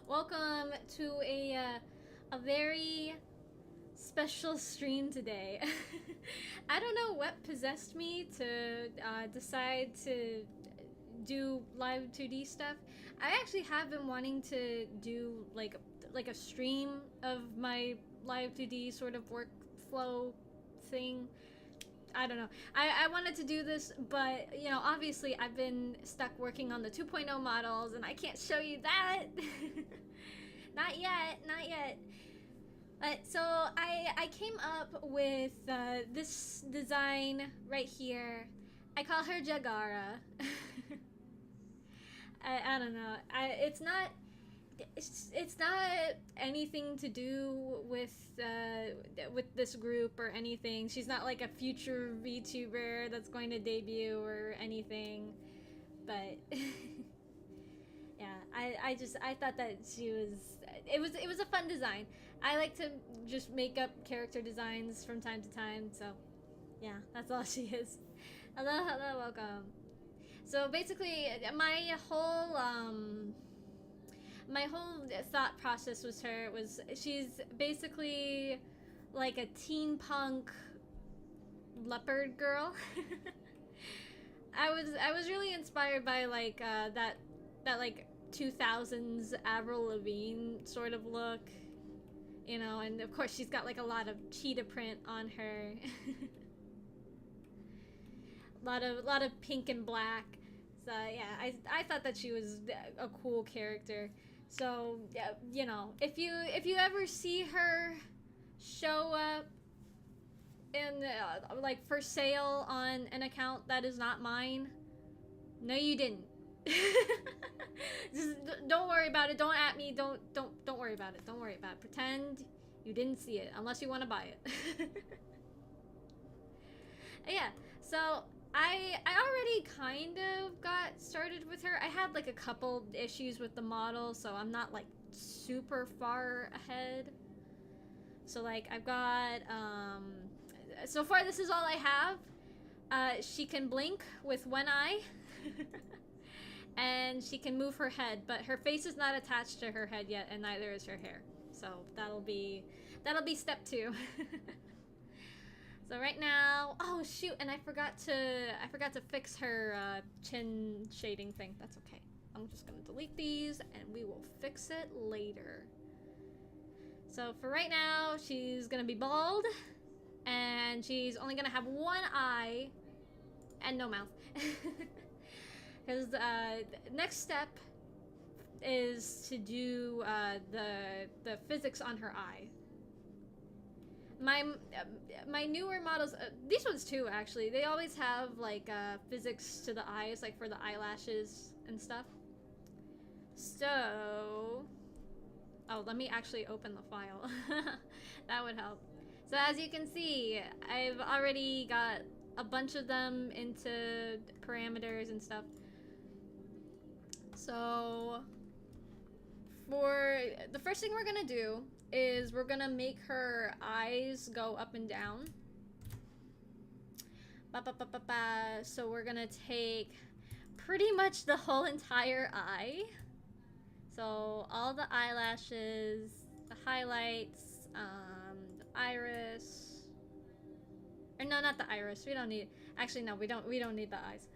Welcome to a very special stream today. I don't know what possessed me to decide to do live 2D stuff. I actually have been wanting to do like a stream of my live 2D sort of workflow thing. I don't know. I wanted to do this, but you know, obviously I've been stuck working on the 2.0 models and I can't show you that. Not yet, not yet. So I came up with this design right here. I call her Jagara. I don't know. It's not anything to do with this group or anything. She's not like a future VTuber that's going to debut or anything. But yeah, I thought that it was a fun design. I like to just make up character designs from time to time. So yeah, that's all she is. Hello, welcome. So basically, my whole thought process was she's basically like a teen punk leopard girl. I was really inspired by like that like 2000s Avril Lavigne sort of look, you know, and of course she's got like a lot of cheetah print on her. a lot of pink and black. So yeah, I thought that she was a cool character. So you know, if you ever see her show up in like for sale on an account that is not mine, no, you didn't. Just don't worry about it. Don't at me. Don't worry about it. Don't worry about it. Pretend you didn't see it unless you want to buy it. Yeah. So I already kind of got started with her. I had like a couple issues with the model, so I'm not like super far ahead. So like I've got so far this is all I have. She can blink with one eye. And she can move her head, but her face is not attached to her head yet, and neither is her hair. So that'll be step 2. So right now, oh shoot, and I forgot to fix her chin shading thing. That's okay. I'm just gonna delete these and we will fix it later. So for right now, she's gonna be bald and she's only gonna have one eye and no mouth. Because the next step is to do the physics on her eye. My newer models, these ones too actually, they always have like physics to the eyes, like for the eyelashes and stuff. So, oh, let me actually open the file. That would help. So as you can see, I've already got a bunch of them into parameters and stuff. So for the first thing we're gonna do is we're gonna make her eyes go up and down. So we're gonna take pretty much the whole entire eye. So all the eyelashes, the highlights, the iris. Or no, not the iris. We don't need. Actually, no, we don't need the eyes.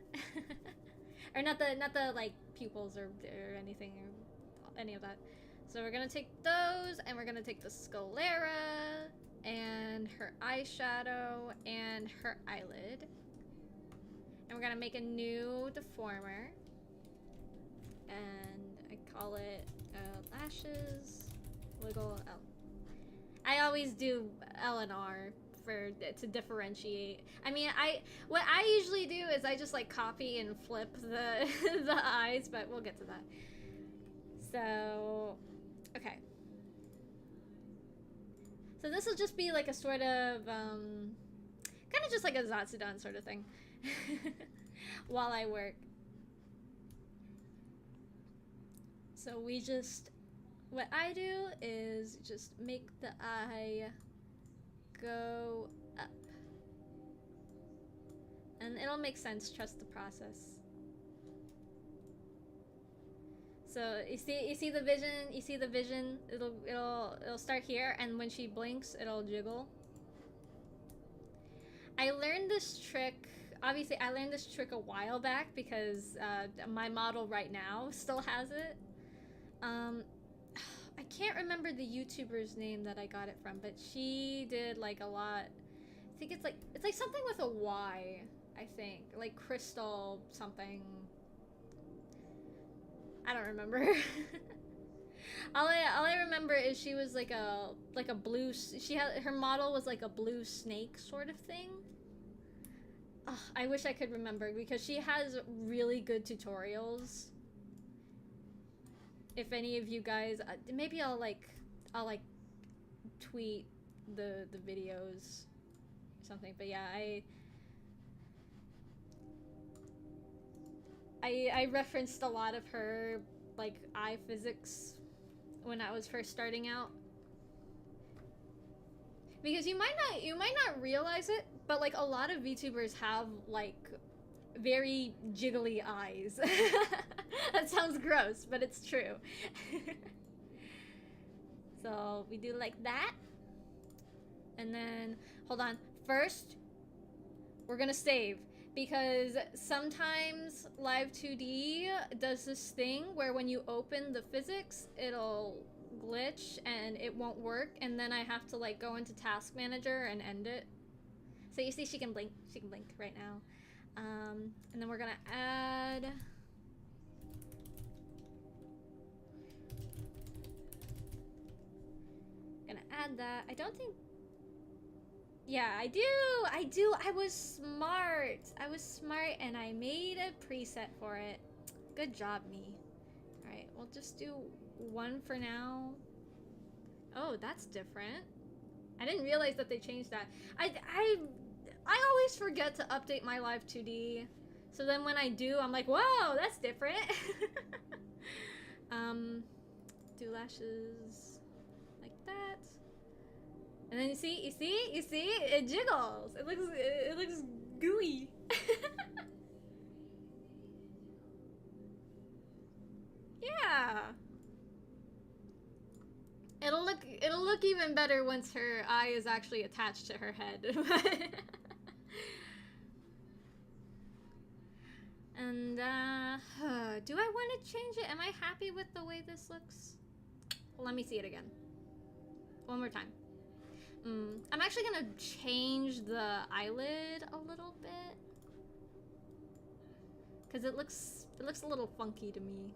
Or not the like pupils or anything or any of that. So we're gonna take those and we're gonna take the sclera and her eyeshadow and her eyelid. And we're gonna make a new deformer. And I call it lashes, wiggle L. I always do L and R to differentiate. I mean, what I usually do is I just like copy and flip the the eyes, but we'll get to that. So, okay. So this will just be like a sort of kind of just like a Zatsudan sort of thing while I work. So what I do is just make the eye go up. And it'll make sense, trust the process. So So you see the vision, you see the vision, it'll start here, and when she blinks, it'll jiggle. I learned this trick, obviously I learned this trick a while back because my model right now still has it. I can't remember the YouTuber's name that I got it from, but she did like a lot. I think it's like something with a Y, I think. Like Crystal something. I don't remember. all I remember is she was like a blue, her model was like a blue snake sort of thing. Ugh, I wish I could remember because she has really good tutorials. If any of you guys, maybe I'll tweet the videos or something. But yeah, I referenced a lot of her like eye physics when I was first starting out. Because you might not realize it, but like a lot of VTubers have like very jiggly eyes. That sounds gross, but it's true. So we do like that. And then, hold on. First, we're gonna save. Because sometimes Live2D does this thing where when you open the physics, it'll glitch and it won't work. And then I have to like go into Task Manager and end it. So you see she can blink right now. And then we're gonna add... Gonna add that. I don't think... Yeah, I do! I was smart! I was smart and I made a preset for it. Good job, me. Alright, we'll just do one for now. Oh, that's different. I didn't realize that they changed that. I always forget to update my Live2D. So then when I do, I'm like, whoa, that's different. Do lashes like that. And then you see, it jiggles. It looks gooey. Yeah. It'll look even better once her eye is actually attached to her head. And do I want to change it? Am I happy with the way this looks? Well, let me see it again. One more time. I'm actually gonna change the eyelid a little bit because it looks a little funky to me.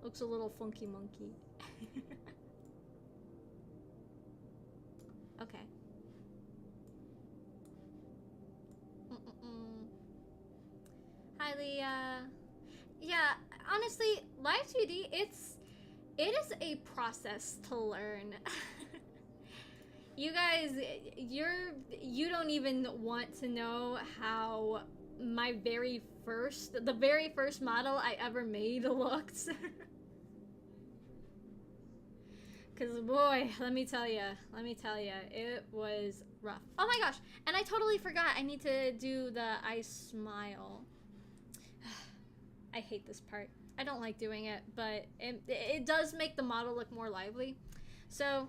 Looks a little funky monkey. Okay. Hi, Leah. Yeah, honestly, Live2D, it is a process to learn. You guys, you don't even want to know how the very first model I ever made looked. Cause boy, let me tell you, it was rough. Oh my gosh, and I totally forgot, I need to do the I smile. I hate this part. I don't like doing it, but it does make the model look more lively. So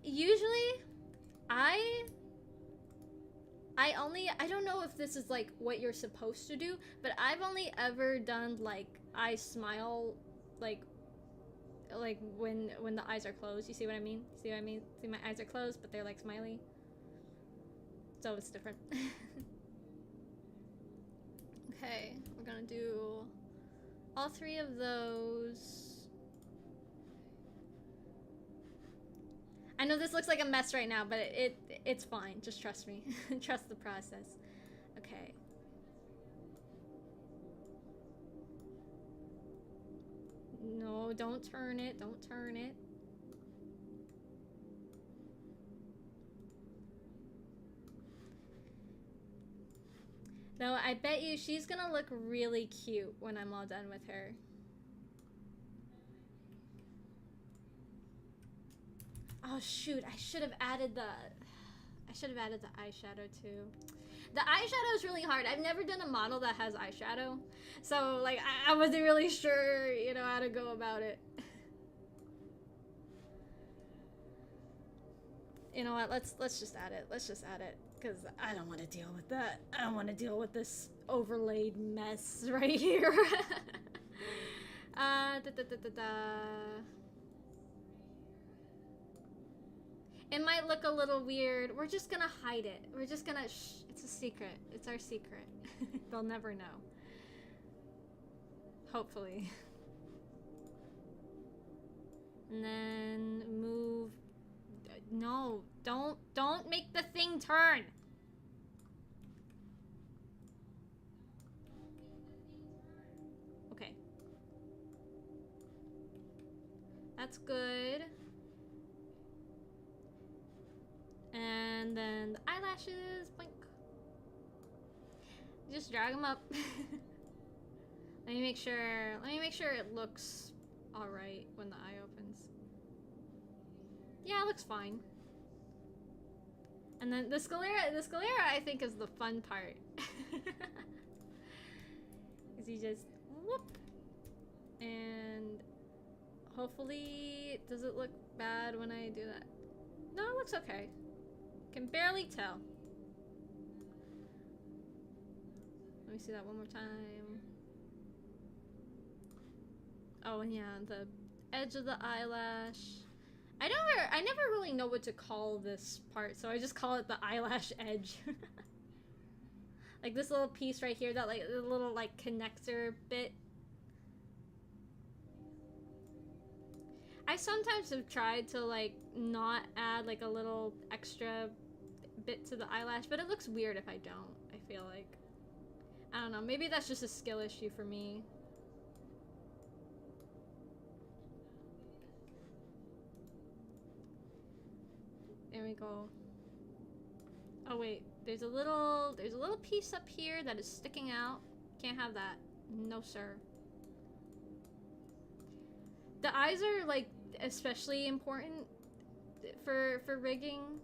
usually I don't know if this is like what you're supposed to do, but I've only ever done like I smile like when the eyes are closed. You see what I mean? See what I mean? See, my eyes are closed, but they're like smiley. So it's different. Okay, we're gonna do all three of those. I know this looks like a mess right now, but it's fine. Just trust me. Trust the process. Okay. No, don't turn it. Don't turn it. No, I bet you she's gonna look really cute when I'm all done with her. Oh shoot, I should have added the... I should have added the eyeshadow too. The eyeshadow is really hard. I've never done a model that has eyeshadow. So, like, I wasn't really sure, you know, how to go about it. You know what? Let's just add it. Let's just add it. Because I don't want to deal with that. I don't want to deal with this overlaid mess right here. It might look a little weird. We're just gonna hide it. We're just gonna shh. It's a secret. It's our secret. They'll never know. Hopefully. And then move. No, don't make the thing turn. Okay. That's good. And then the eyelashes, blink. Just drag them up. Let me make sure it looks all right when the eye opens. Yeah, it looks fine. And then the sclera I think is the fun part. Is you just whoop, and hopefully, does it look bad when I do that? No, it looks okay. Can barely tell. Let me see that one more time. Oh, and yeah, the edge of the eyelash. I never really know what to call this part, so I just call it the eyelash edge. Like this little piece right here, that like the little like connector bit. I sometimes have tried to like not add like a little extra bit to the eyelash, but it looks weird if I don't. I feel like, I don't know, maybe that's just a skill issue for me. There we go. Oh wait, there's a little piece up here that is sticking out. Can't have that. No sir. The eyes are like especially important for rigging,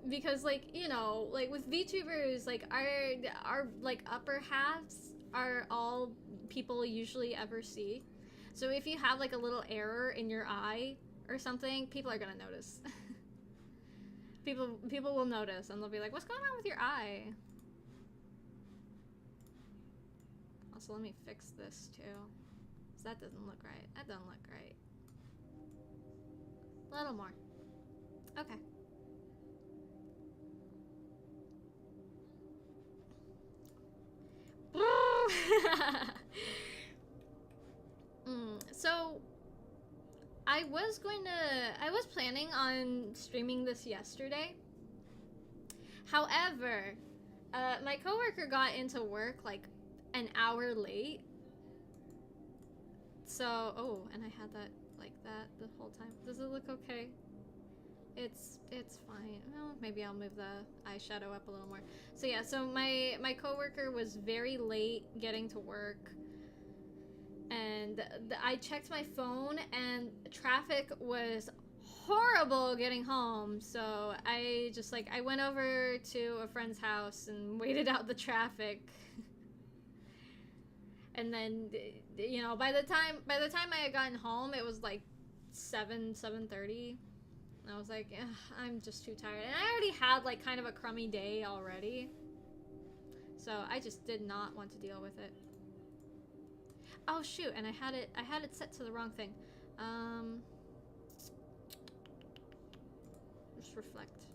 because like, you know, like with VTubers, like our like upper halves are all people usually ever see. So if you have like a little error in your eye or something, people are gonna notice. people will notice and they'll be like, what's going on with your eye? Also, let me fix this too. That doesn't look right. That doesn't look right. A little more. Okay. So I was planning on streaming this yesterday. However, my coworker got into work like an hour late. So, oh, and I had that like that the whole time. Does it look okay? It's fine. Well, maybe I'll move the eyeshadow up a little more. So yeah, so my coworker was very late getting to work, and I checked my phone, and traffic was horrible getting home. So I just like I went over to a friend's house and waited out the traffic. And then, you know, by the time I had gotten home, it was like 7:30. And I was like, I'm just too tired. And I already had like kind of a crummy day already. So I just did not want to deal with it. Oh shoot, and I had it set to the wrong thing. Just reflect.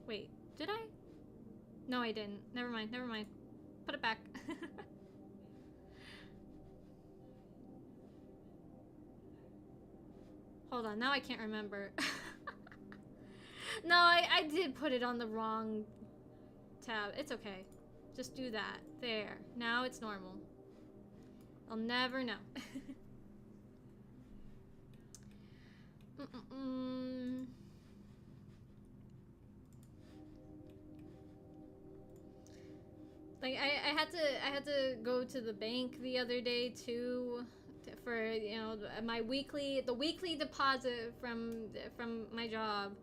Wait, did I? No, I didn't. Never mind. Put it back. Hold on, now I can't remember. No, I did put it on the wrong tab. It's okay. Just do that. There. Now it's normal. I'll never know. Like I had to go to the bank the other day too for, you know, my the weekly deposit from my job.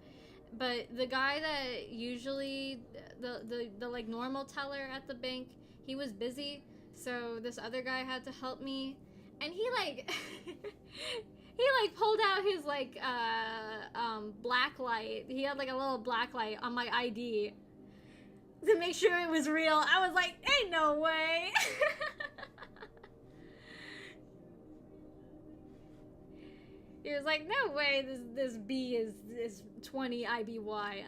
But the guy that usually the like normal teller at the bank, he was busy, so this other guy had to help me, and he like he like pulled out his like black light. He had like a little black light on my ID to make sure it was real. I was like, ain't no way. He was like, no way this B is 20 IBY.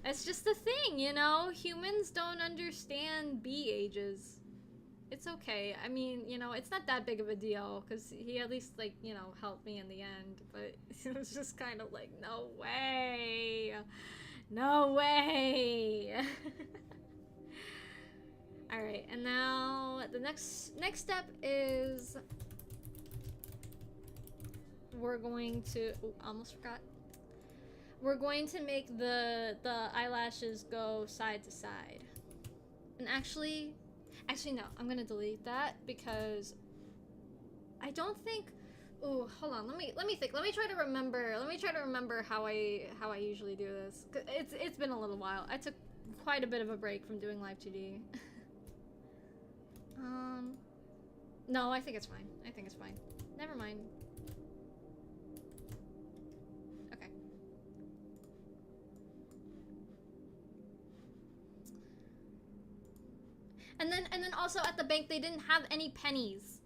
It's just the thing, you know? Humans don't understand B ages. It's okay. I mean, you know, it's not that big of a deal, because he at least, like, you know, helped me in the end. But it was just kind of like, no way. No way. Alright, and now the next step is we're going to, oh, almost forgot. We're going to make the eyelashes go side to side. And actually no, I'm gonna delete that because I don't think, oh, hold on, let me think. Let me try to remember how I usually do this. It's been a little while. I took quite a bit of a break from doing Live2D. No, I think it's fine. Never mind. Okay. And then also at the bank, they didn't have any pennies.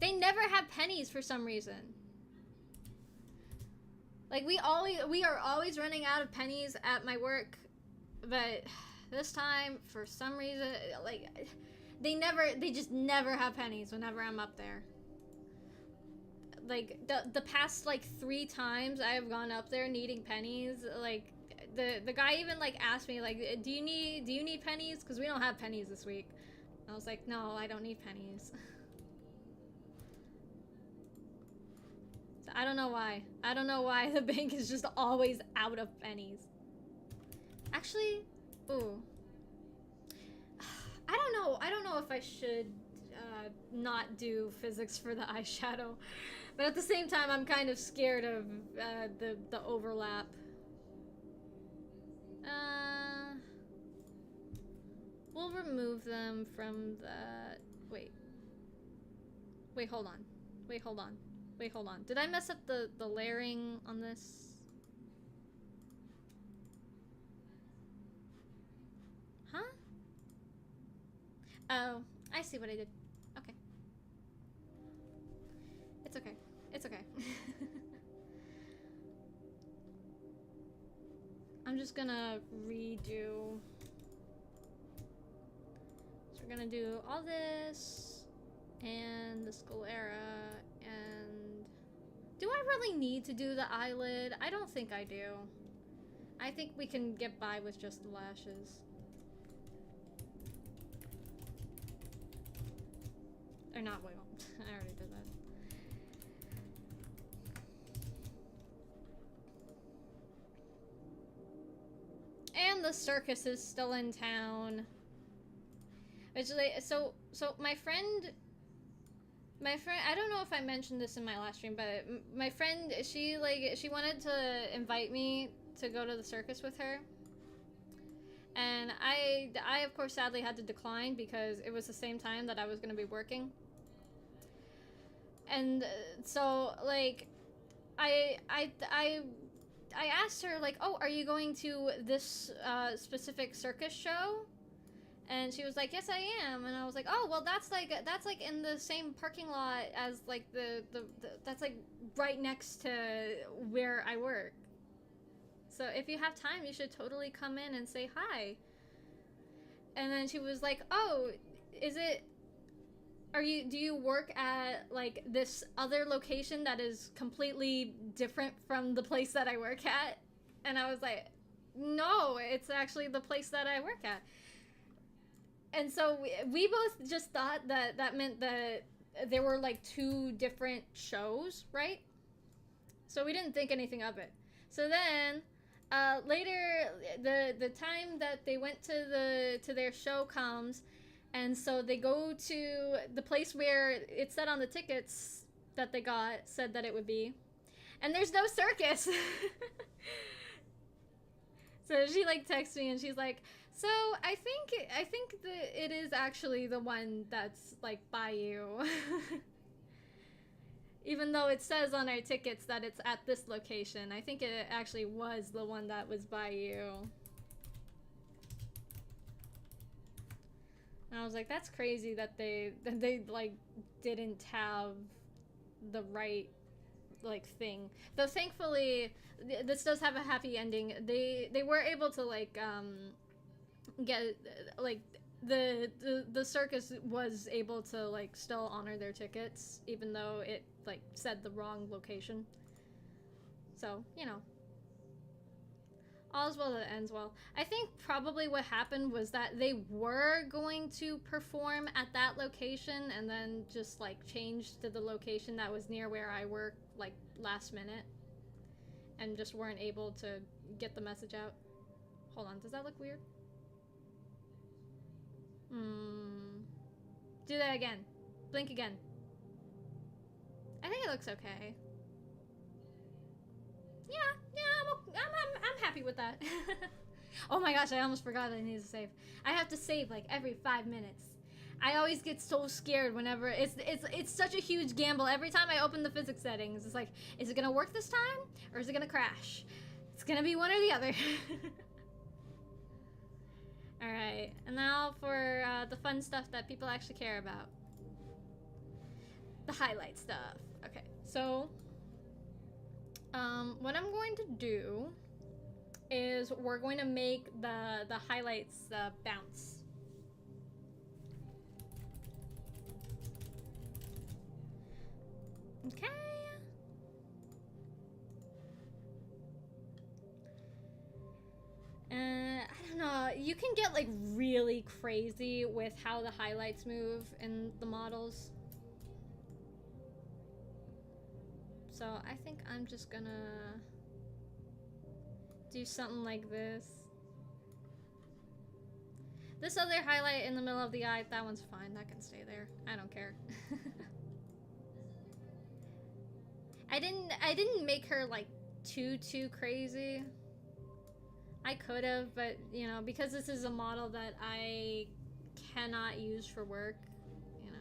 They never have pennies for some reason. Like, we are always running out of pennies at my work, but this time, for some reason, like, they just never have pennies whenever I'm up there. Like, the past, like, 3 times I have gone up there needing pennies, like, the guy even, like, asked me, like, do you need pennies? Because we don't have pennies this week. I was like, no, I don't need pennies. So I don't know why. I don't know why the bank is just always out of pennies. Actually, ooh. I don't know if I should not do physics for the eyeshadow, but at the same time, I'm kind of scared of the overlap. We'll remove them from the. Wait, hold on. Did I mess up the layering on this? Huh? Oh, I see what I did. Okay. It's okay. I'm just gonna redo. So we're gonna do all this and the sclera, and do I really need to do the eyelid? I don't think I do. I think we can get by with just the lashes. Or not, wait, I already did that. And the circus is still in town. Which, like, so my friend, I don't know if I mentioned this in my last stream, but my friend, she wanted to invite me to go to the circus with her. And I of course sadly had to decline because it was the same time that I was going to be working. And so, like, I asked her, like, oh, are you going to this specific circus show? And she was like, yes, I am. And I was like, oh, well, that's like in the same parking lot as, like, that's like right next to where I work. So if you have time, you should totally come in and say hi. And then she was like, oh, do you work at, like, this other location that is completely different from the place that I work at? And I was like, no, it's actually the place that I work at. And so we both just thought that meant that there were, like, 2 different shows, right? So we didn't think anything of it. So then later, the time that they went to their show comes, And so they go to the place where it said on the tickets that they got, said that it would be. And there's no circus. So she like texts me and she's like, so I think that it is actually the one that's like by you. Even though it says on our tickets that it's at this location, I think it actually was the one that was by you. And I was like, that's crazy that they like didn't have the right like thing. Though thankfully this does have a happy ending. They were able to like get like the circus was able to like still honor their tickets even though it like said the wrong location. So, you know, all's well that ends well. I think probably what happened was that they were going to perform at that location and then just like changed to the location that was near where I work like last minute and just weren't able to get the message out. Hold on, does that look weird? Do that again. Blink again. I think it looks okay. Yeah, I'm happy with that. Oh my gosh, I almost forgot I need to save. I have to save like every 5 minutes. I always get so scared whenever it's such a huge gamble. Every time I open the physics settings, it's like, is it gonna work this time or is it gonna crash? It's gonna be one or the other. All right, and now for the fun stuff that people actually care about. The highlight stuff. Okay, so what I'm going to do is we're going to make the highlights bounce. Okay. I don't know. You can get like really crazy with how the highlights move in the models. So I think I'm just gonna do something like this. This other highlight in the middle of the eye, that one's fine. That can stay there. I don't care. I didn't make her like too crazy. I could have, but you know, because this is a model that I cannot use for work, you know.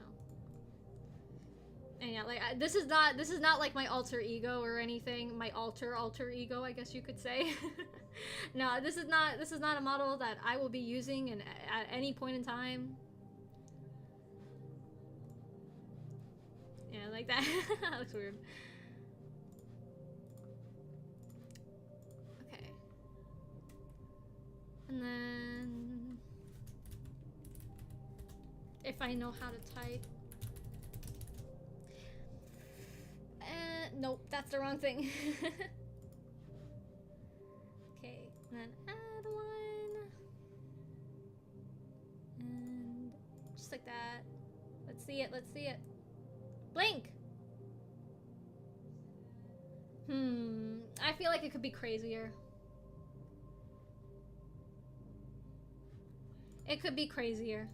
And yeah, like this is not like my alter ego or anything. My alter ego, I guess you could say. No, this is not a model that I will be using at any point in time. Yeah, like that. That looks weird. Okay. And then if I know how to type. Nope, that's the wrong thing. Okay, and then add one. And just like that. Let's see it, let's see it. Blink! I feel like it could be crazier. It could be crazier.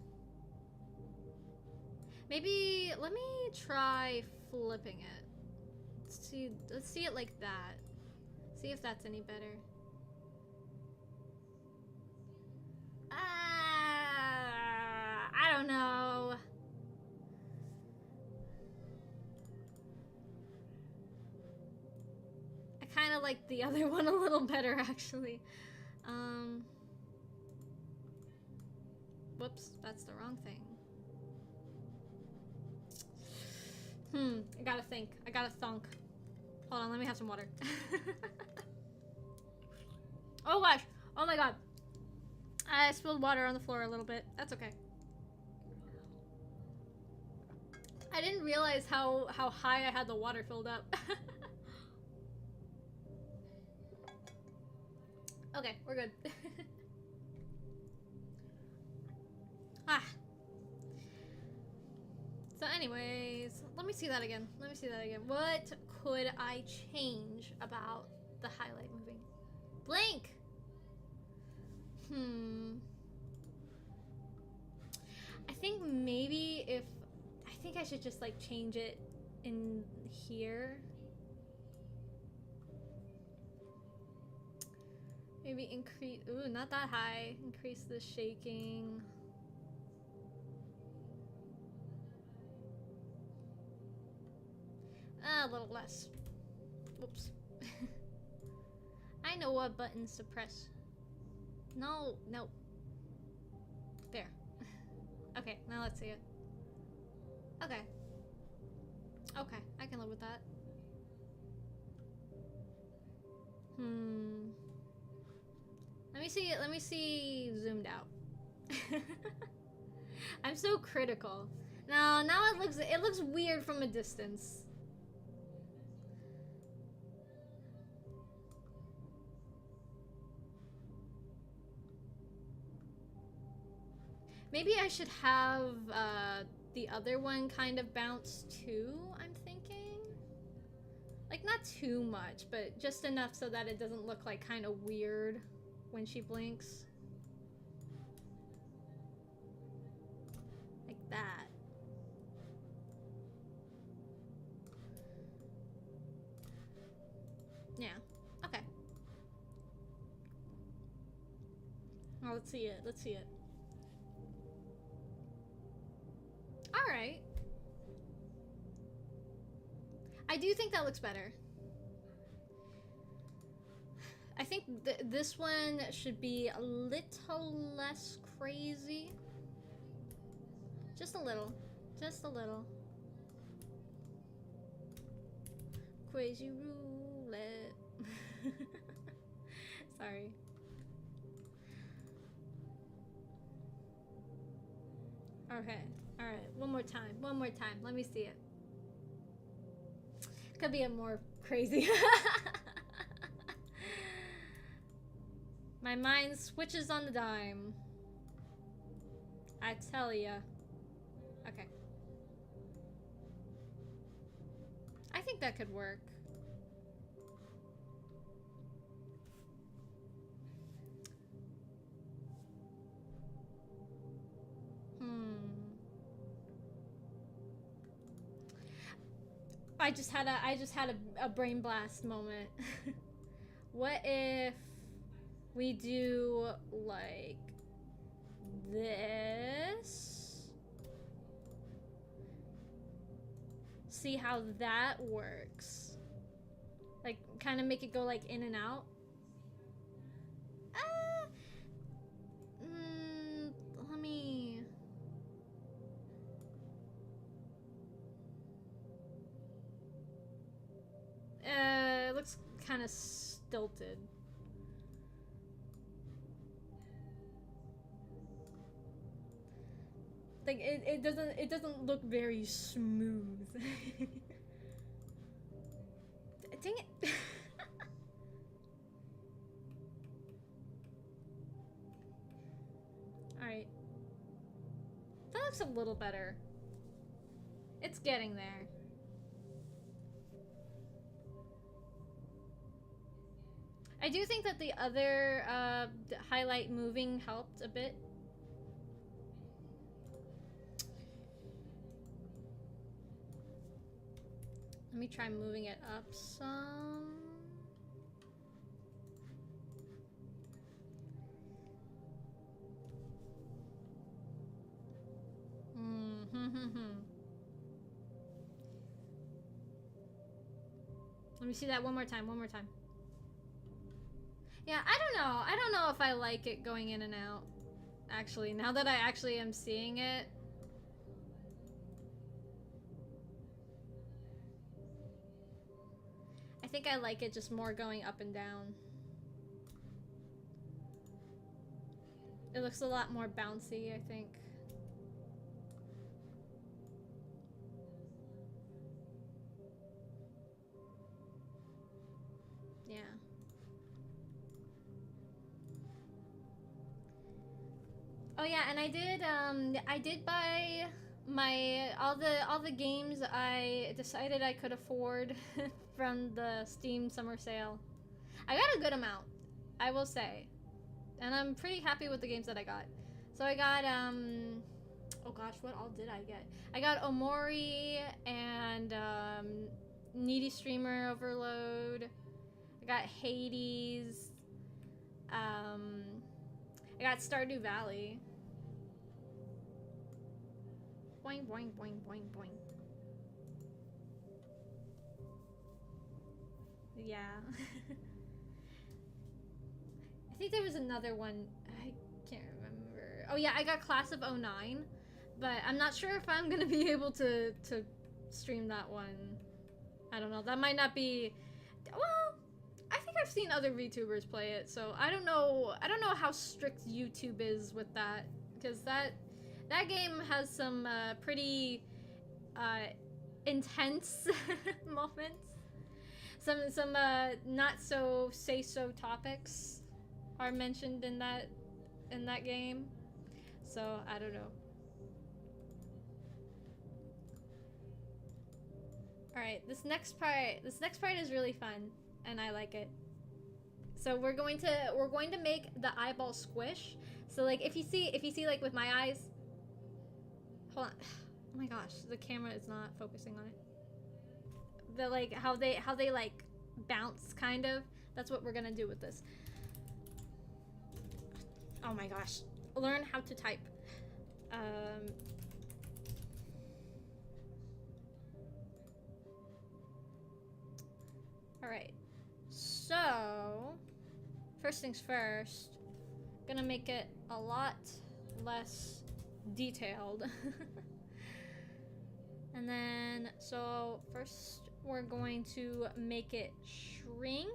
Maybe, let me try flipping it. Let's see it like that. See if that's any better. I don't know. I kind of like the other one a little better, actually. Whoops, that's the wrong thing. I gotta think. I gotta thunk. Hold on, let me have some water. Oh gosh. Oh my god. I spilled water on the floor a little bit. That's okay. I didn't realize how high I had the water filled up. Okay, we're good. So anyways, let me see that again. Let me see that again. What could I change about the highlight moving? Blink! I think maybe if... I think I should just like change it in here. Maybe increase... Ooh, not that high. Increase the shaking. A little less. Whoops. I know what buttons to press. No, no. There. Okay, now let's see it. Okay. Okay, I can live with that. Let me see it. Let me see zoomed out. I'm so critical. Now it looks weird from a distance. Maybe I should have the other one kind of bounce too, I'm thinking. Like, not too much, but just enough so that it doesn't look like kind of weird when she blinks. Like that. Yeah, okay. Oh, let's see it, let's see it. Alright. I do think that looks better. I think this one should be a little less crazy. Just a little. Just a little. Crazy roulette. Sorry. Okay. Alright. One more time. One more time. Let me see it. Could be a more crazy. My mind switches on the dime. I tell ya. Okay. I think that could work. I just had a brain blast moment. What if we do like this? See how that works. Like, kind of make it go like in and out. Let me... it looks kind of stilted. Like it doesn't look very smooth. Dang it. All right. That looks a little better. It's getting there. I do think that the other highlight moving helped a bit. Let me try moving it up some. Let me see that one more time, one more time. Yeah, I don't know. I don't know if I like it going in and out. Actually, now that I actually am seeing it. I think I like it just more going up and down. It looks a lot more bouncy, I think. Yeah. Oh yeah, and I did buy my all the games I decided I could afford from the Steam summer sale. I got a good amount, I will say. And I'm pretty happy with the games that I got. So I got Oh gosh, what all did I get? I got Omori and Needy Streamer Overload. I got Hades. I got Stardew Valley. Boing, boing, boing, boing, boing. Yeah. I think there was another one. I can't remember. Oh yeah, I got Class of '09, but I'm not sure if I'm gonna be able to stream that one. I don't know. That might not be. Well, I think I've seen other VTubers play it, so I don't know. I don't know how strict YouTube is with that, because that game has some pretty intense moments. Some not so say so topics are mentioned in that game. So I don't know. All right, this next part is really fun, and I like it. So we're going to make the eyeball squish. So like if you see like with my eyes, hold on. Oh my gosh, the camera is not focusing on it. The like how they like bounce kind of. That's what we're gonna do with this. Oh my gosh, learn how to type. All right, so first things first, gonna make it a lot less detailed. And then, so first we're going to make it shrink.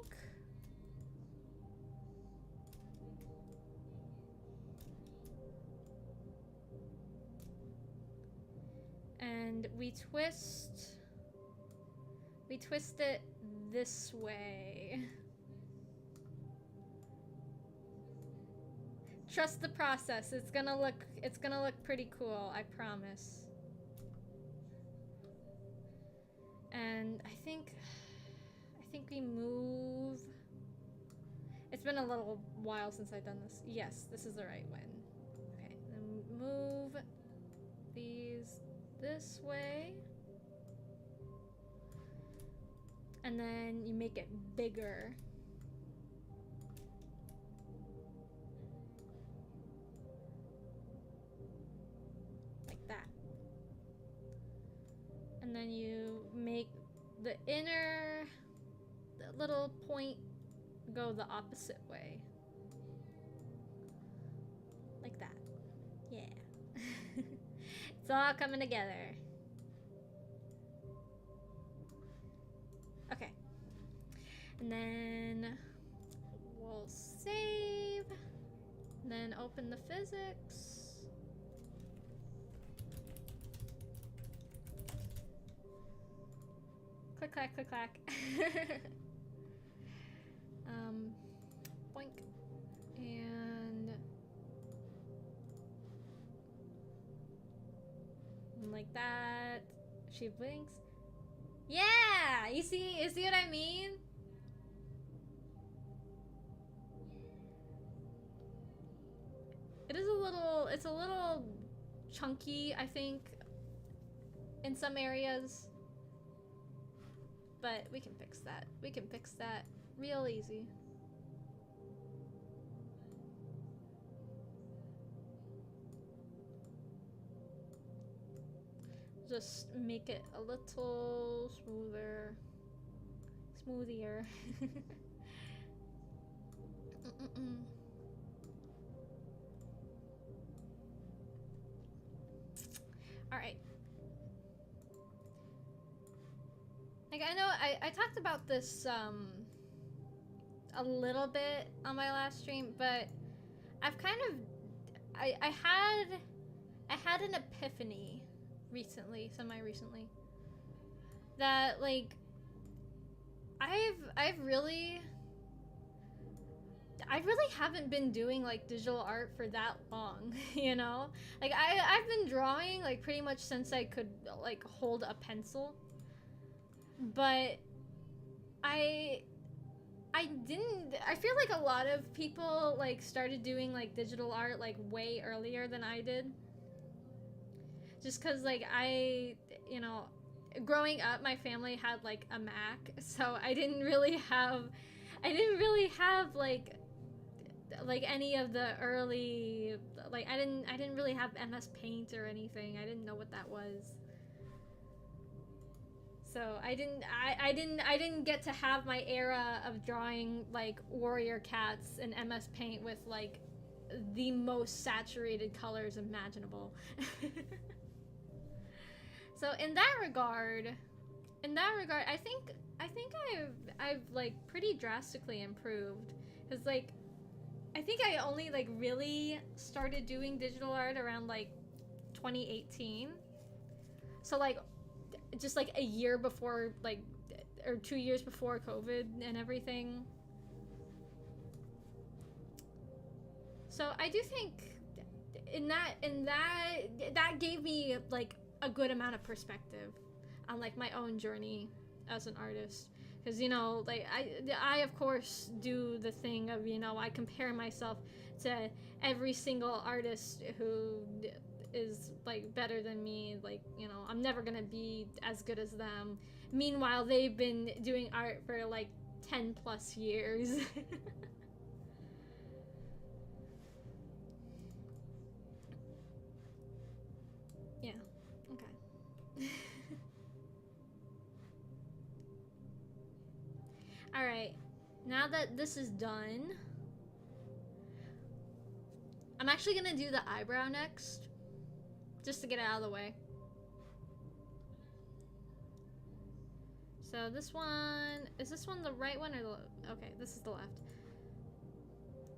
And we twist it this way. Trust the process. It's gonna look pretty cool, I promise. And I think we move. It's been a little while since I've done this. Yes, this is the right one. Okay, then move these this way. And then you make it bigger. Like that. And then you make the inner little point go the opposite way. Like that. Yeah. It's all coming together. Okay. And then we'll save. And then open the physics. Click, clack, click, clack. Boink. And like that. She blinks. Yeah! You see what I mean? It's a little chunky, I think, in some areas. But we can fix that. We can fix that real easy. Just make it a little smoother. Smoothier. Alright. Like, I know I talked about this a little bit on my last stream, but I've kind of I had an epiphany recently, semi-recently, that like I really haven't been doing like digital art for that long, you know? Like I've been drawing like pretty much since I could like hold a pencil. But I feel like a lot of people like started doing like digital art like way earlier than I did. just because like you know, growing up my family had like a Mac, so I didn't really have like any of the early, like I didn't really have MS Paint or anything. I didn't know what that was. So I didn't get to have my era of drawing like warrior cats in MS Paint with like the most saturated colors imaginable. So in that regard, I think I've like pretty drastically improved, cuz like I think I only like really started doing digital art around like 2018. So like just like a year before, like, or 2 years before COVID and everything. So I do think that gave me like a good amount of perspective on like my own journey as an artist, because you know, like I of course do the thing of, you know, I compare myself to every single artist who is like better than me. Like, you know, I'm never gonna be as good as them. Meanwhile, they've been doing art for like 10 plus years. Yeah, okay. All right, now that this is done, I'm actually gonna do the eyebrow next, just to get it out of the way. So this one, is this one the right one or the, okay, this is the left.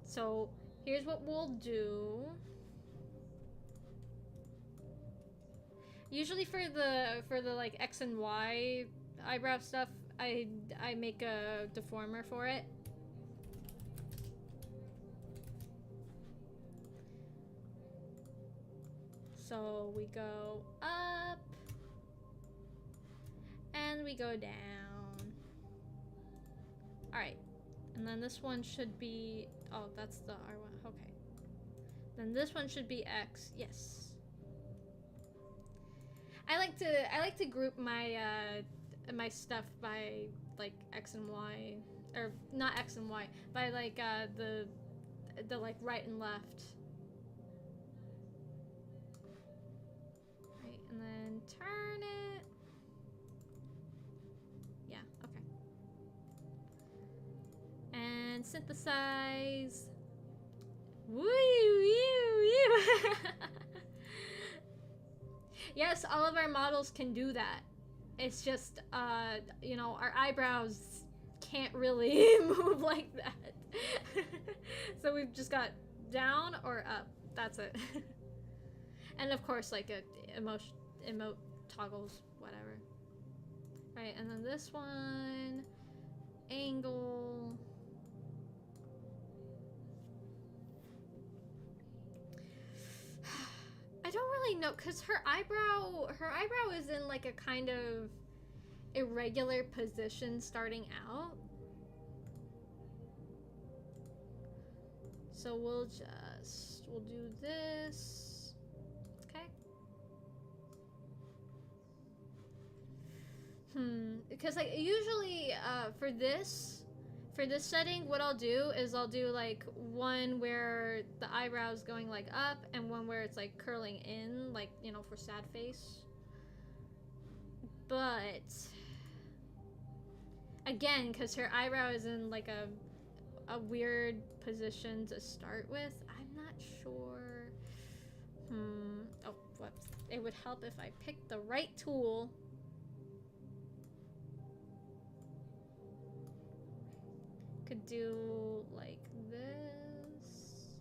So here's what we'll do. Usually for the like X and Y eyebrow stuff, I make a deformer for it. So we go up and we go down. All right, and then this one should be, oh, that's the R1. Okay, then this one should be X. Yes. I like to group my my stuff by like X and Y, or not X and Y, by like the like right and left. Right, and then turn it. Yeah, okay. And synthesize. Woo woo woo. Yes, all of our models can do that. It's just, you know, our eyebrows can't really move like that. So we've just got down or up. That's it. And of course, like a emote toggles, whatever. Right, and then this one, angle. I don't really know, because her eyebrow is in like a kind of irregular position starting out. So we'll do this. Okay. Because like usually for this setting, what I'll do is I'll do like one where the eyebrow's going like up and one where it's like curling in, like, you know, for sad face. But again, because her eyebrow is in like a weird position to start with, I'm not sure. Oh, whoops. It would help if I picked the right tool. Could do like this.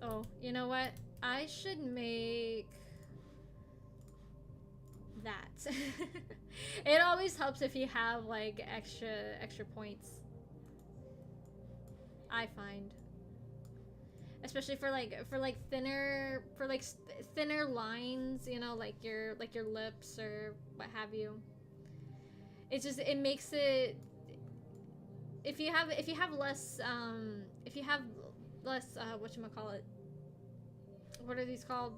Oh, you know what? I should make that. It always helps if you have like extra points, I find. Especially for thinner lines, you know, like your lips or what have you. It's just, it makes it, if you have less whatchamacallit, what are these called?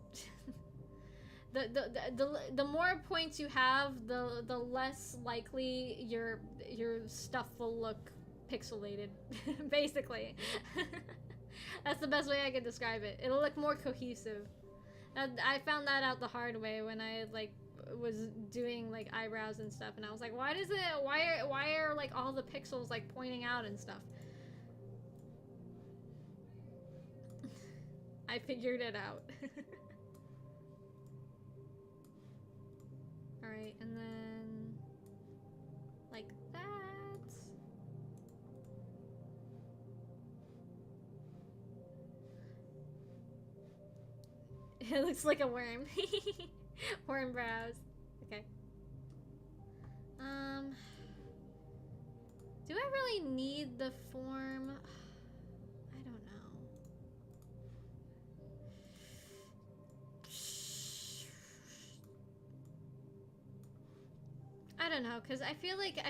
The more points you have, the less likely your stuff will look pixelated, basically. That's the best way I can describe it. It'll look more cohesive. I found that out the hard way when I like was doing like eyebrows and stuff, and I was like, why are like all the pixels like pointing out and stuff? I figured it out. Alright, and then like that. It looks like a worm. Worm brows. Okay. Do I really need the form? I don't know. I don't know, cause I feel like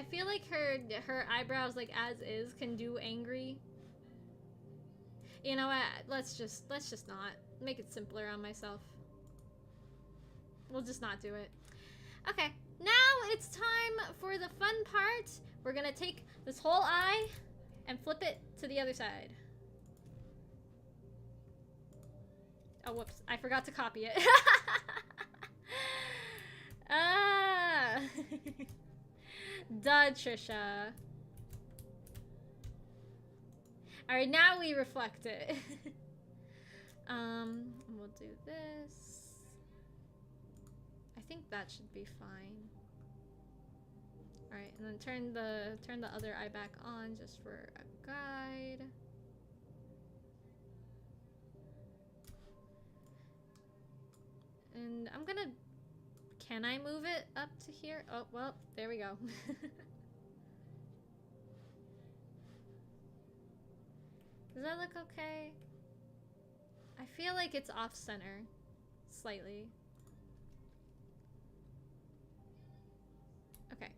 her eyebrows like as is can do angry. You know what? Let's just not make it simpler on myself. We'll just not do it. Okay, now it's time for the fun part. We're gonna take this whole eye and flip it to the other side. Oh, whoops. I forgot to copy it. Ah. Duh, Trisha. Alright, now we reflect it. We'll do this. I think that should be fine. Alright, and then turn the other eye back on just for a guide. And I'm gonna... Can I move it up to here? Oh, well, there we go. Does that look okay? I feel like it's off-center. Slightly. Okay.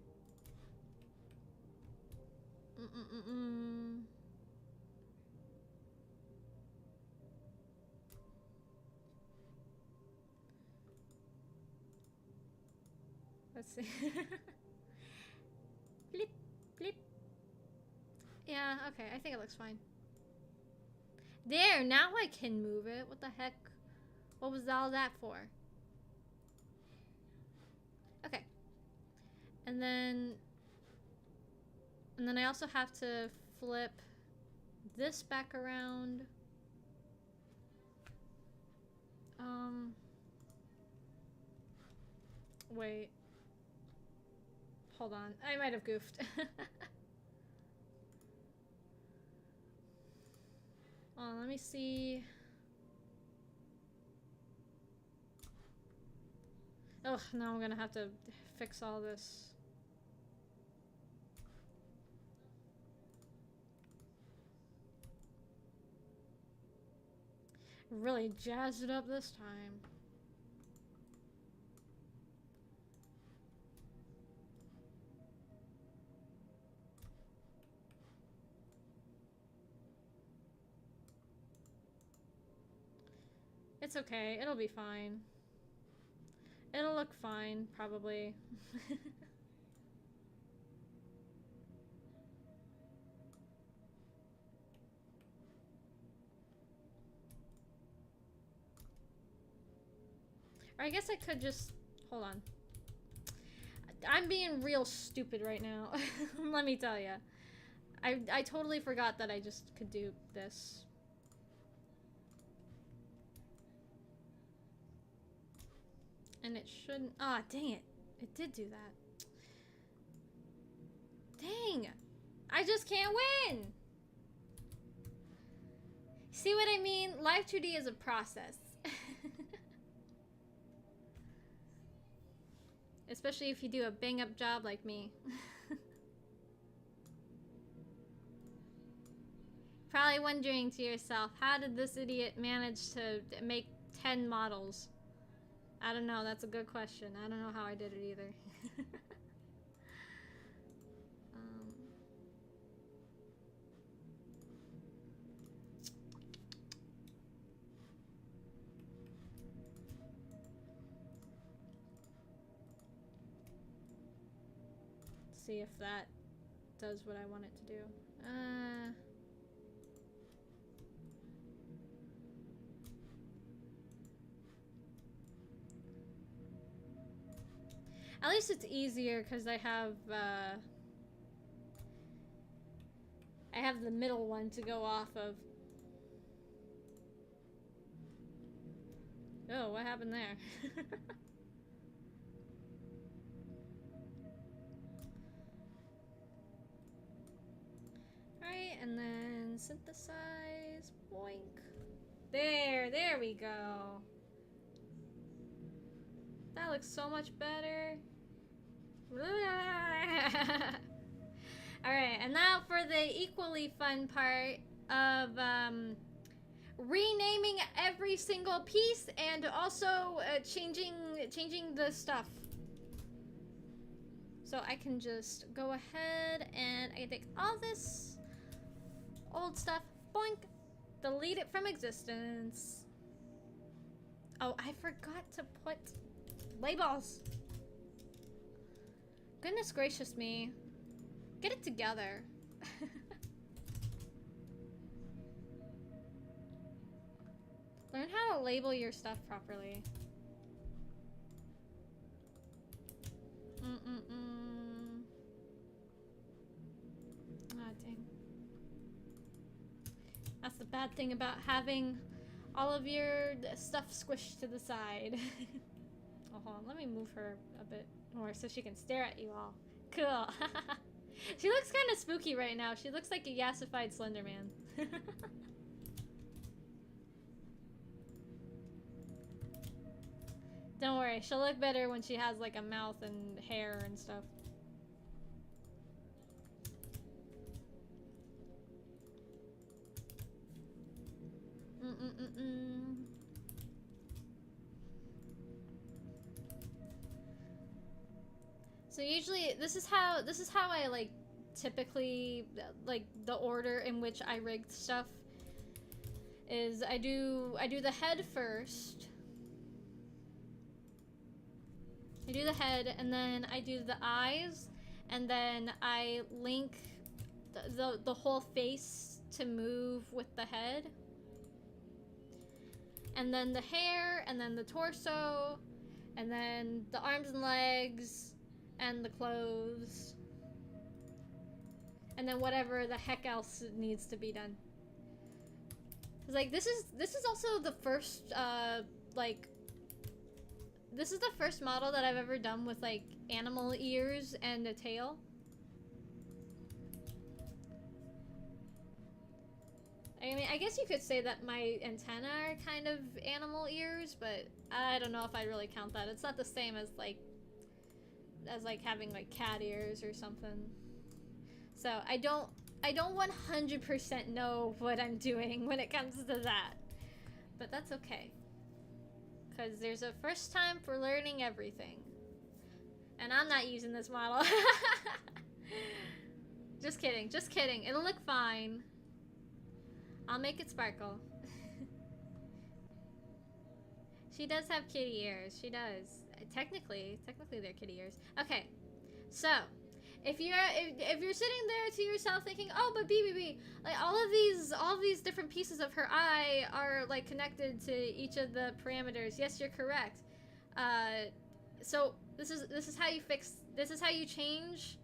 Let's see. Blip, blip. Yeah, okay, I think it looks fine. There, now I can move it. What the heck? What was all that for? Okay. And then I also have to flip this back around. Wait. Hold on. I might have goofed. Let me see. Oh, now I'm gonna have to fix all this. Really jazzed it up this time. It's okay, it'll be fine. It'll look fine, probably. Or I guess I could just... Hold on. I'm being real stupid right now. Let me tell ya. I totally forgot that I just could do this. And it shouldn't... Ah, dang it. It did do that. Dang! I just can't win! See what I mean? Live2D is a process. Especially if you do a bang-up job like me. Probably wondering to yourself, how did this idiot manage to make 10 models? I don't know, that's a good question. I don't know how I did it either. see if that does what I want it to do. At least it's easier because I have the middle one to go off of. Oh, what happened there? Alright, and then synthesize, boink. There we go. That looks so much better. Alright, and now for the equally fun part of renaming every single piece and also changing the stuff. So I can just go ahead and I can take all this old stuff, boink, delete it from existence. Oh, I forgot to put labels. Goodness gracious me. Get it together. Learn how to label your stuff properly. Ah, dang. That's the bad thing about having all of your stuff squished to the side. Oh, hold on. Let me move her a bit more so she can stare at you all. Cool. She looks kind of spooky right now. She looks like a yassified Slender Man. Don't worry. She'll look better when she has like a mouth and hair and stuff. So usually this is how I like typically like the order in which I rigged stuff is I do the head first. I do the head and then I do the eyes and then I link the whole face to move with the head. And then the hair, and then the torso, and then the arms and legs, and the clothes. And then whatever the heck else needs to be done. Cause like this is also the first this is the first model that I've ever done with like animal ears and a tail. I mean, I guess you could say that my antennae are kind of animal ears, but I don't know if I really count that. It's not the same as like having like cat ears or something. So I don't 100% know what I'm doing when it comes to that. But that's okay. Because there's a first time for learning everything. And I'm not using this model. Just kidding, just kidding. It'll look fine. I'll make it sparkle. She does have kitty ears. She does. Technically they're kitty ears. Okay, so if you're sitting there to yourself thinking, oh, but BBB, like all of these different pieces of her eye are like connected to each of the parameters. Yes, you're correct. So this is how you fix. This is how you change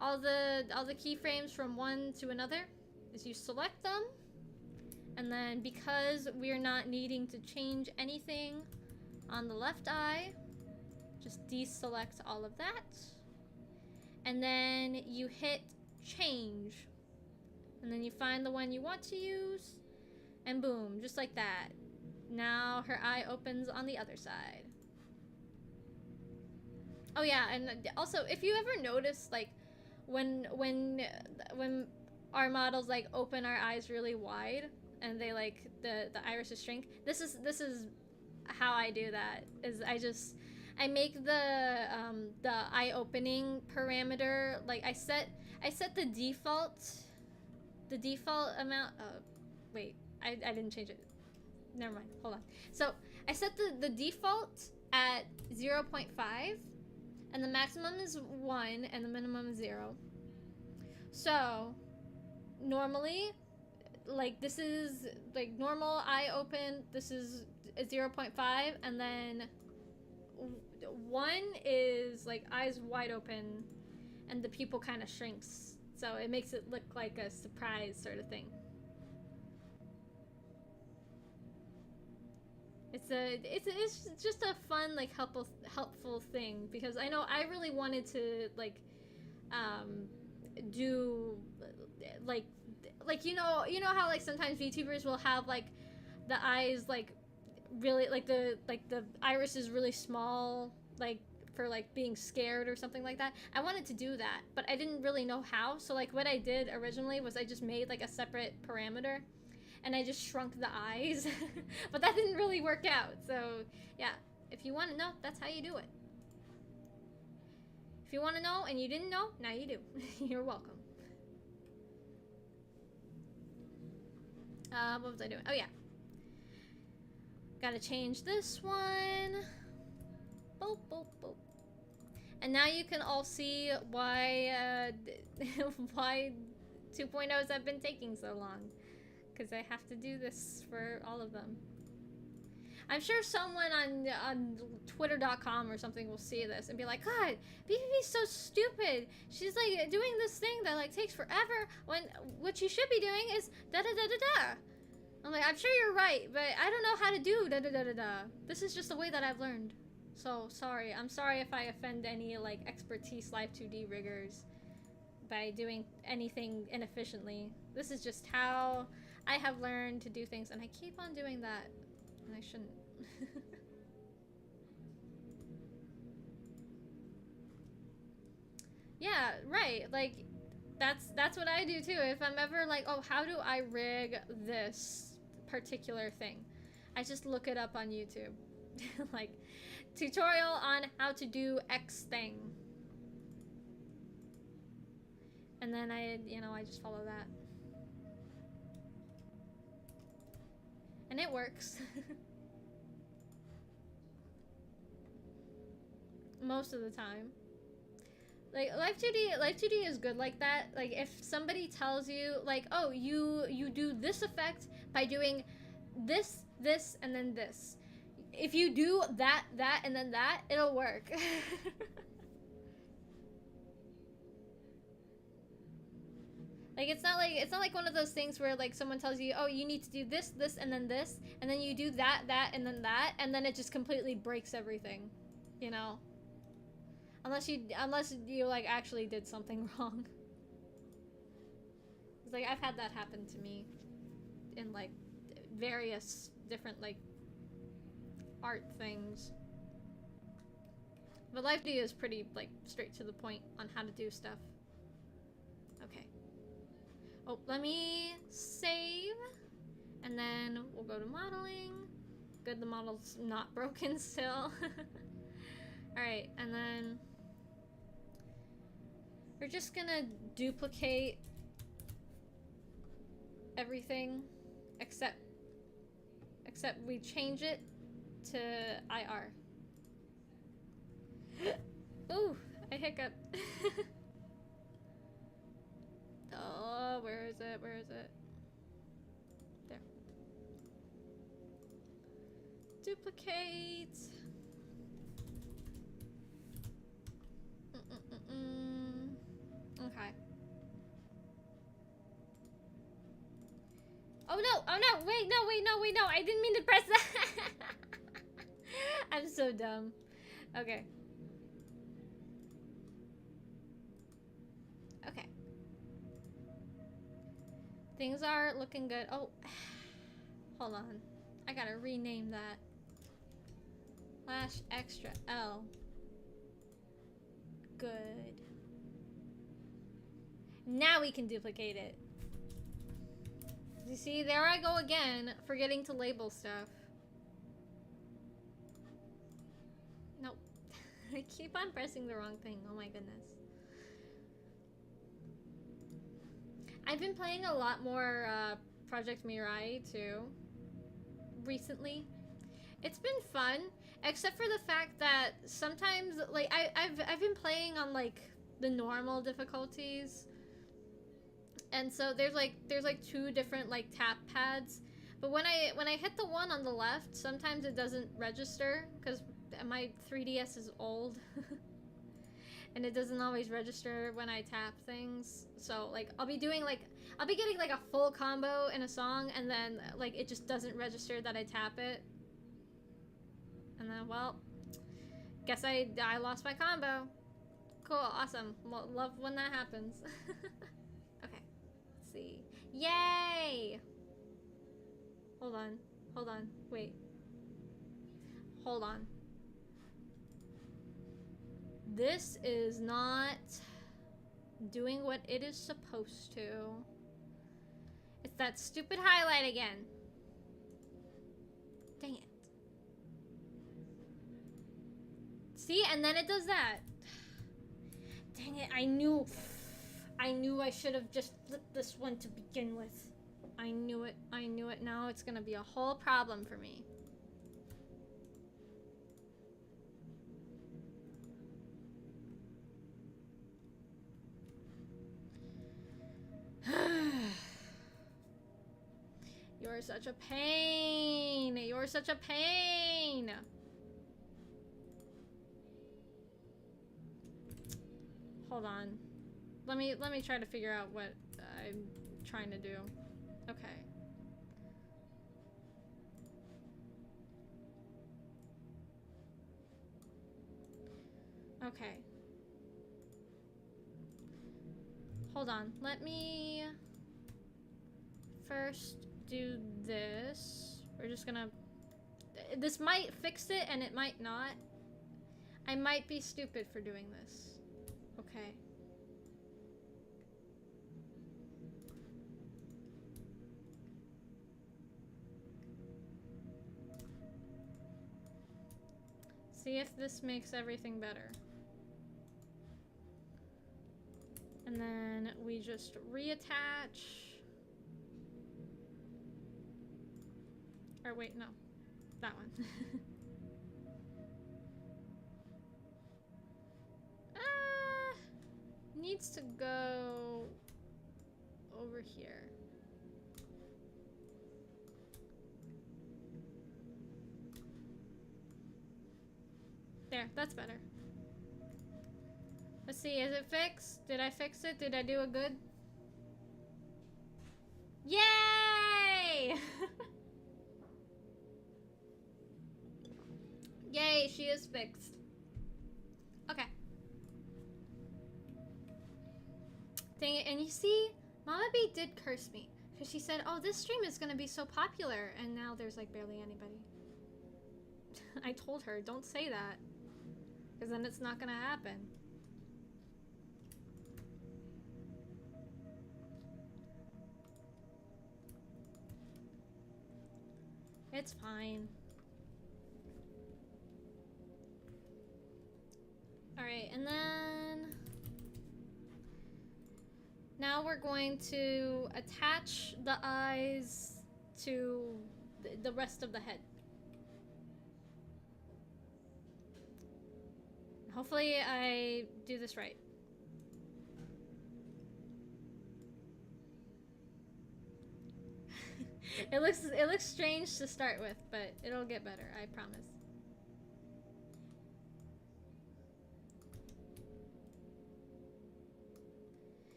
all the keyframes from one to another. Is you select them. And then because we're not needing to change anything on the left eye, just deselect all of that. And then you hit change. And then you find the one you want to use. And boom, just like that. Now her eye opens on the other side. Oh yeah, and also if you ever notice like when our models like open our eyes really wide, and they like the irises shrink. This is how I do that. Is I make the eye opening parameter like I set the default amount. Wait, I didn't change it. Never mind. Hold on. So I set the default at 0.5, And the maximum is 1 and the minimum is 0. So normally, like, this is like normal eye open, this is 0.5, and then 1 is like eyes wide open and the pupil kind of shrinks, so it makes it look like a surprise sort of thing. It's just a fun, like, helpful thing, because I know I really wanted to like do like you know how like sometimes VTubers will have like the eyes like really like the iris is really small, like for like being scared or something like that. I wanted to do that, but I didn't really know how. So like what I did originally was I just made like a separate parameter and I just shrunk the eyes. But that didn't really work out. So yeah, if you want to know, that's how you do it. If you want to know and you didn't know, now you do. You're welcome. What was I doing? Oh yeah. Gotta change this one. Boop, boop, boop. And now you can all see why why 2.0s have been taking so long. Because I have to do this for all of them. I'm sure someone on twitter.com or something will see this and be like, God, BBB's so stupid. She's like doing this thing that like takes forever when what she should be doing is da-da-da-da-da. I'm like, I'm sure you're right, but I don't know how to do da-da-da-da-da. This is just the way that I've learned. So sorry. I'm sorry if I offend any like expertise Live2D riggers by doing anything inefficiently. This is just how I have learned to do things, and I keep on doing that, and I shouldn't. Yeah, right. Like, that's what I do too. If I'm ever like, oh, how do I rig this particular thing? I just look it up on YouTube. Like, tutorial on how to do X thing. And then I just follow that. And it works. Most of the time. Like, Live2D is good like that. Like, if somebody tells you, like, oh, you do this effect by doing this, this, and then this. If you do that, and then that, it'll work. Like, it's not like one of those things where like someone tells you, oh, you need to do this, this, and then this, and then you do that, and then that, and then it just completely breaks everything, you know? Unless you like actually did something wrong. It's like I've had that happen to me in like various different like art things. But Live2D is pretty like straight to the point on how to do stuff. Okay. Oh, let me save, and then we'll go to modeling. Good, the model's not broken still. Alright, and then we're just gonna duplicate everything except we change it to IR. Ooh, I hiccuped. Oh, where is it? Where is it? There. Duplicate. Okay. Oh no! Oh no! Wait! No! Wait! No! Wait! No! I didn't mean to press that. I'm so dumb. Okay. Okay. Things are looking good. Oh, hold on. I gotta rename that. Flash extra L. Good. Now we can duplicate it. You see, there I go again, forgetting to label stuff. Nope. I keep on pressing the wrong thing. Oh my goodness. I've been playing a lot more Project Mirai too recently. It's been fun, Except for the fact that sometimes, like, I've been playing on, like, the normal difficulties. And so there's like two different, like, tap pads. But when I hit the one on the left, sometimes it doesn't register because my 3DS is old. And it doesn't always register when I tap things. So, like, I'll be getting, like, a full combo in a song, and then, like, it just doesn't register that I tap it. And then, well, guess I lost my combo. Cool, awesome. Love when that happens. Okay, let's see. Yay! Hold on, wait. Hold on. This is not doing what it is supposed to. It's that stupid highlight again. Dang it. See, and then it does that. Dang it, I knew I should have just flipped this one to begin with. I knew it. Now it's gonna be a whole problem for me. You're such a pain. You're such a pain. Hold on. Let me try to figure out what I'm trying to do. Okay. Okay. Hold on. Let me first do this. We're just gonna... This might fix it and it might not. I might be stupid for doing this. Okay. See if this makes everything better. And then we just reattach. Or wait, no. That one. Needs to go over here. There, that's better. Let's see, is it fixed? Did I fix it? Did I do it good? Yay! Yay, she is fixed. Okay. Dang it, and you see, Mama B did curse me. Because she said, oh, this stream is gonna be so popular, and now there's like barely anybody. I told her, don't say that. Because then it's not gonna happen. It's fine. Alright, and then... Now we're going to attach the eyes to the rest of the head. Hopefully I do this right. It looks strange to start with, but it'll get better, I promise.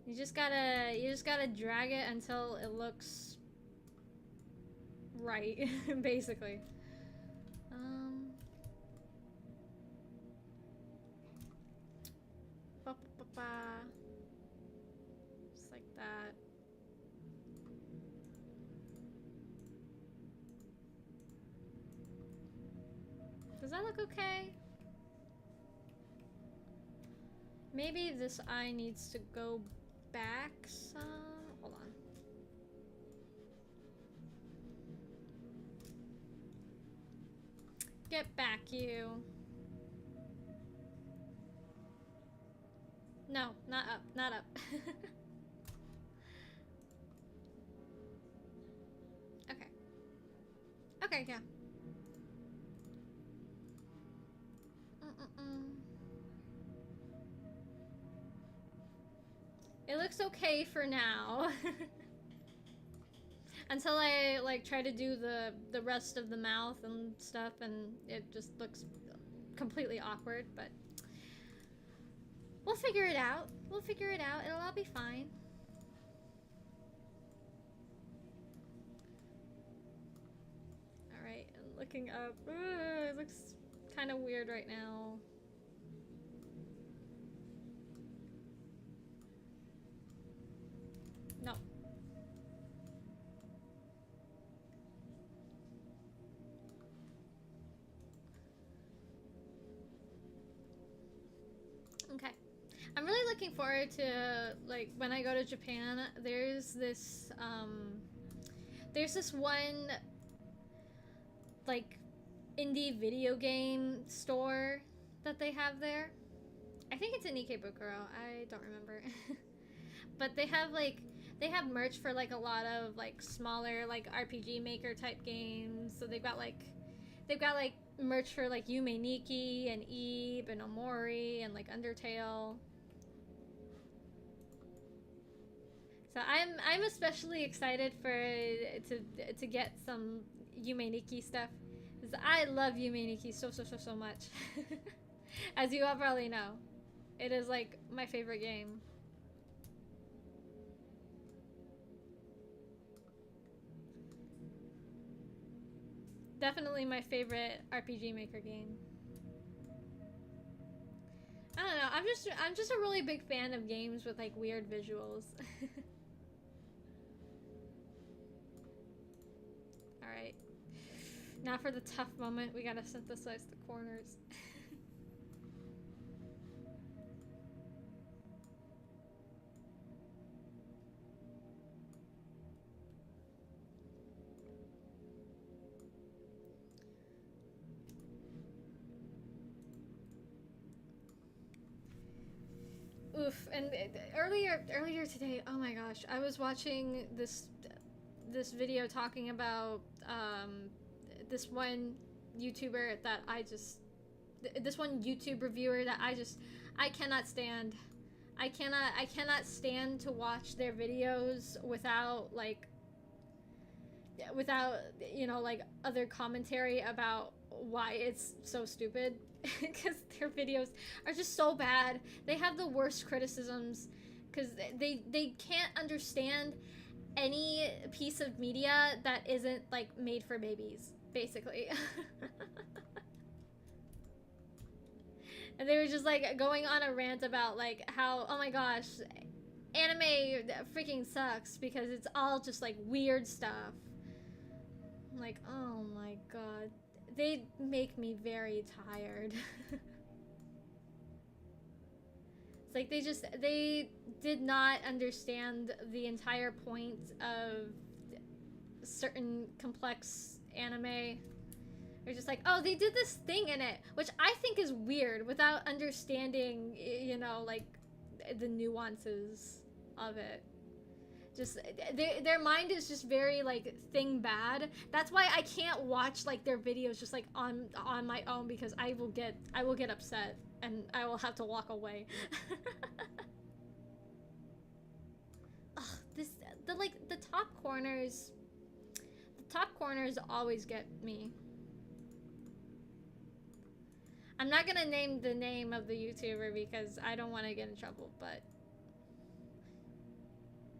You just gotta drag it until it looks right, basically. Just like that. Does that look okay? Maybe this eye needs to go back some. Hold on. Get back, you. No, not up, not up. Okay. Okay, yeah. It looks okay for now. Until I like try to do the rest of the mouth and stuff, and it just looks completely awkward, but we'll figure it out. We'll figure it out. It'll all be fine. Alright, I'm looking up. It looks kind of weird right now. No. Okay. I'm really looking forward to, like, when I go to Japan, there's this one, like, indie video game store that they have there. I think it's in Ikebukuro. I don't remember. But they have merch for, like, a lot of, like, smaller, like, RPG Maker type games. So they've got merch for, like, Yume Nikki and Eve and Omori and, like, Undertale. So I'm especially excited to get some Yume Nikki stuff, because I love Yume Nikki so much. As you all probably know, it is like my favorite game. Definitely my favorite RPG Maker game. I don't know. I'm just a really big fan of games with like weird visuals. Alright. Now for the tough moment, we gotta synthesize the corners. Oof, and earlier today, oh my gosh, I was watching this video talking about this one YouTuber that this one YouTube reviewer that I cannot stand. I cannot stand to watch their videos without you know, like, other commentary about why it's so stupid. Because their videos are just so bad. They have the worst criticisms because they can't understand any piece of media that isn't like made for babies, basically. And they were just like going on a rant about like how, oh my gosh, anime freaking sucks because it's all just like weird stuff. I'm like, oh my god. They make me very tired. It's like they did not understand the entire point of certain complex anime. They're just like, oh, they did this thing in it, which I think is weird without understanding, you know, like the nuances of it. Just their mind is just very like thing bad. That's why I can't watch like their videos just like on my own, because I will get upset and I will have to walk away. Ugh, the top corners always get me. I'm not gonna name the name of the YouTuber because I don't want to get in trouble, but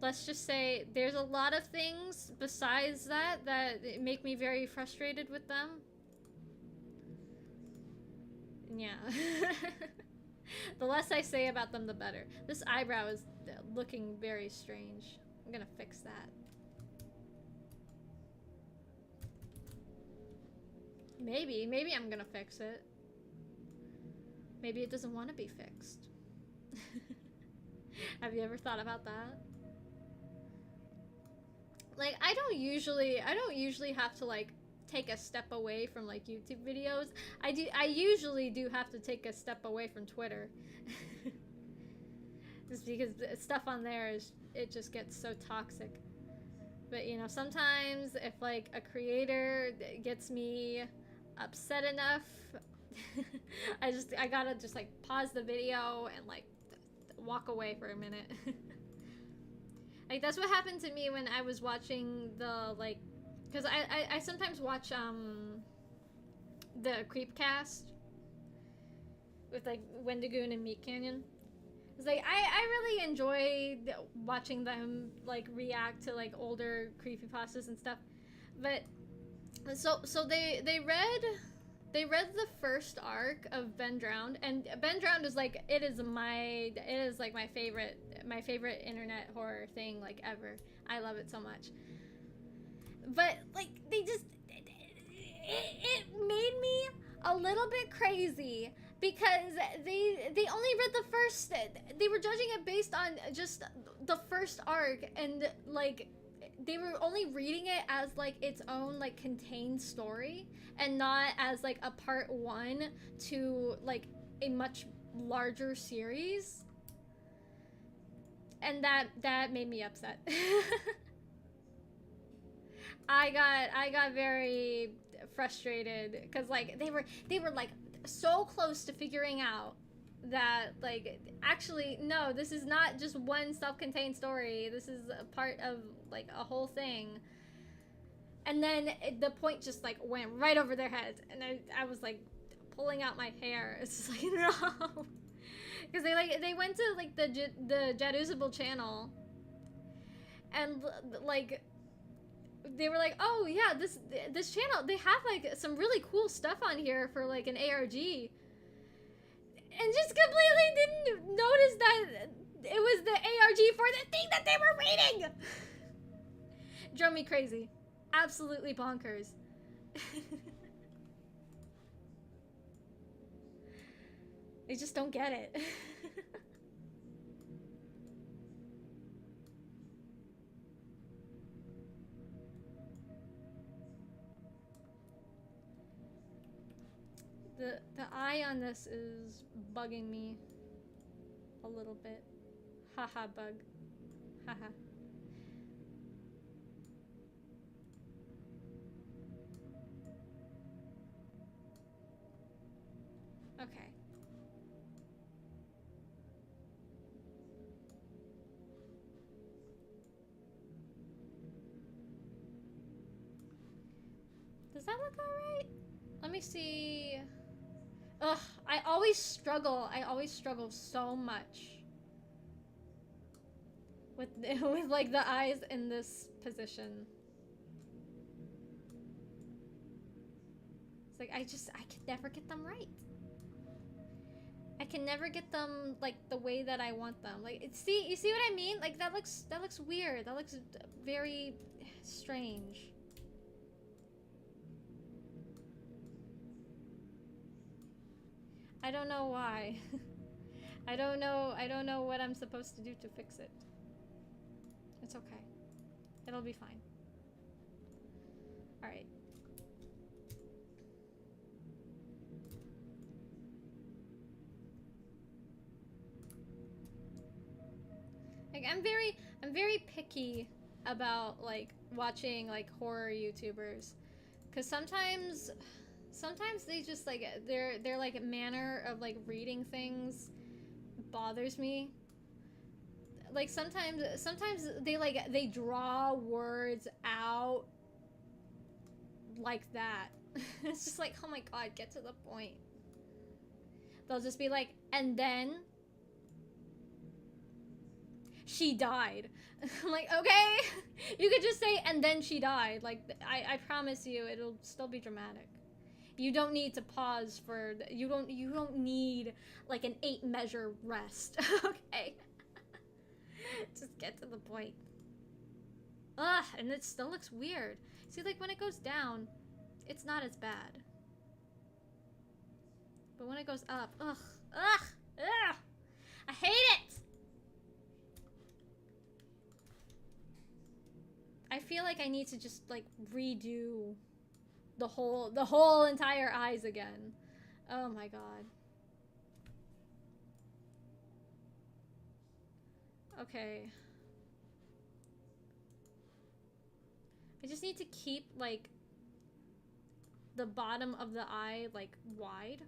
let's just say there's a lot of things besides that make me very frustrated with them. Yeah. The less I say about them, the better. This eyebrow is looking very strange. I'm gonna fix that. Maybe I'm gonna fix it. Maybe it doesn't want to be fixed. Have you ever thought about that? Like, I don't usually have to like take a step away from like YouTube videos. I usually do have to take a step away from Twitter. Just because stuff on there it just gets so toxic. But you know, sometimes if like a creator gets me upset enough, I gotta just like pause the video and like walk away for a minute. Like that's what happened to me when I was watching the like, because I sometimes watch the Creepcast with like Wendigoon and Meat Canyon. It's like I really enjoy watching them like react to like older creepypastas and stuff. But so they read the first arc of Ben Drowned, and Ben Drowned is like it is like my favorite internet horror thing like ever. I love it so much. But like they just it made me a little bit crazy because they only read the first, they were judging it based on just the first arc, and like they were only reading it as like its own like contained story and not as like a part one to like a much larger series, and that made me upset. I got very frustrated because like they were like so close to figuring out that like actually no, this is not just one self-contained story, this is a part of like a whole thing, and then the point just like went right over their heads, and I was like pulling out my hair. It's just like no, because they went to like the Jaduzable channel, and like they were like, oh yeah, this channel, they have like some really cool stuff on here for like an ARG, and just completely didn't notice that it was the ARG for the thing that they were reading. Drove me crazy. Absolutely bonkers. They just don't get it. The eye on this is bugging me a little bit. Haha, bug. Haha. Okay. Does that look alright? Let me see. Ugh, I always struggle so much with with like the eyes in this position. It's like I can never get them right. I can never get them like the way that I want them. Like you see what I mean? Like that looks weird. That looks very strange. I don't know why. I don't know what I'm supposed to do to fix it. It's okay. It'll be fine. All right. Like I'm very picky about like watching like horror YouTubers, cuz sometimes they just like their like manner of like reading things bothers me. Like sometimes they draw words out like that. It's just like, oh my god, get to the point. They'll just be like, and then she died. I'm like, okay. You could just say, and then she died. Like I promise you it'll still be dramatic. You don't need to pause for you don't need like an 8-measure rest. Okay. Just get to the point. Ugh, and it still looks weird. See, like when it goes down, it's not as bad. But when it goes up, ugh, ugh, ugh, I hate it. I feel like I need to just like redo the whole entire eyes again. Oh my god. Okay. I just need to keep like the bottom of the eye like wide.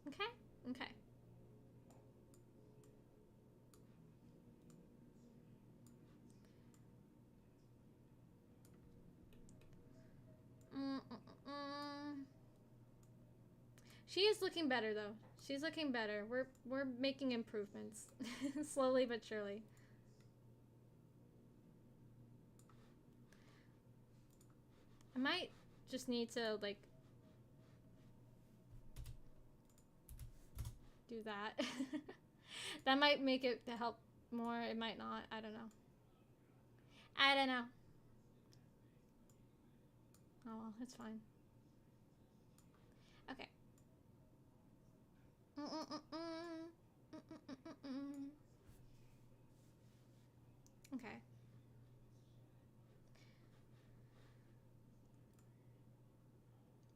Okay? Okay. Mm-mm-mm. She is looking better though. She's looking better. We're making improvements. Slowly but surely. I might just need to like do that. That might make it to help more. It might not. I don't know. I don't know. Oh well, it's fine. Okay. Okay.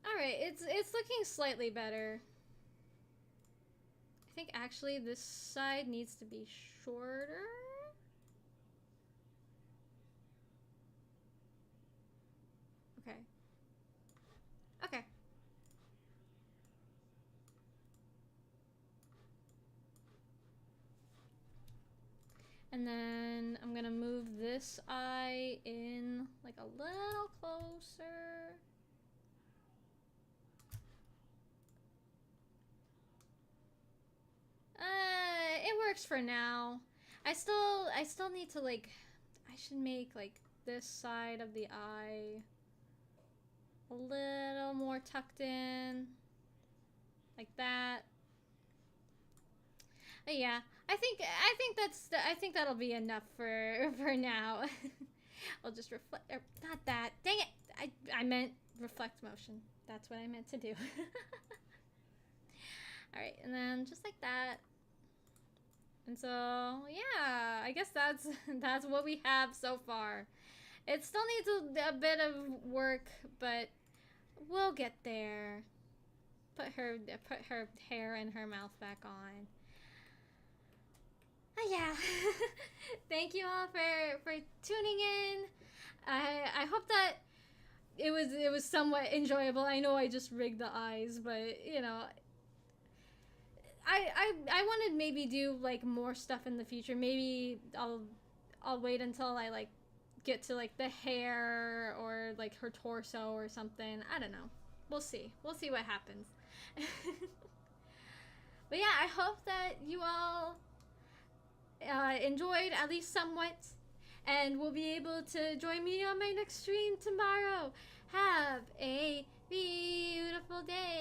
All right. It's looking slightly better. I think actually this side needs to be shorter. Okay. Okay. And then I'm gonna move this eye in like a little closer. It works for now. I still need to like, I should make like this side of the eye a little more tucked in, like that. But yeah, I think that'll be enough for now. I'll just reflect, not that. Dang it! I meant reflect motion. That's what I meant to do. All right, and then just like that. And so, yeah, I guess that's what we have so far. It still needs a bit of work, but we'll get there. Put her hair and her mouth back on. Yeah. Thank you all for tuning in. I hope that it was somewhat enjoyable. I know I just rigged the eyes, but you know, I want to maybe do like more stuff in the future. Maybe I'll wait until I like get to like the hair or like her torso or something. I don't know. We'll see. We'll see what happens. But yeah, I hope that you all enjoyed at least somewhat, and will be able to join me on my next stream tomorrow. Have a beautiful day.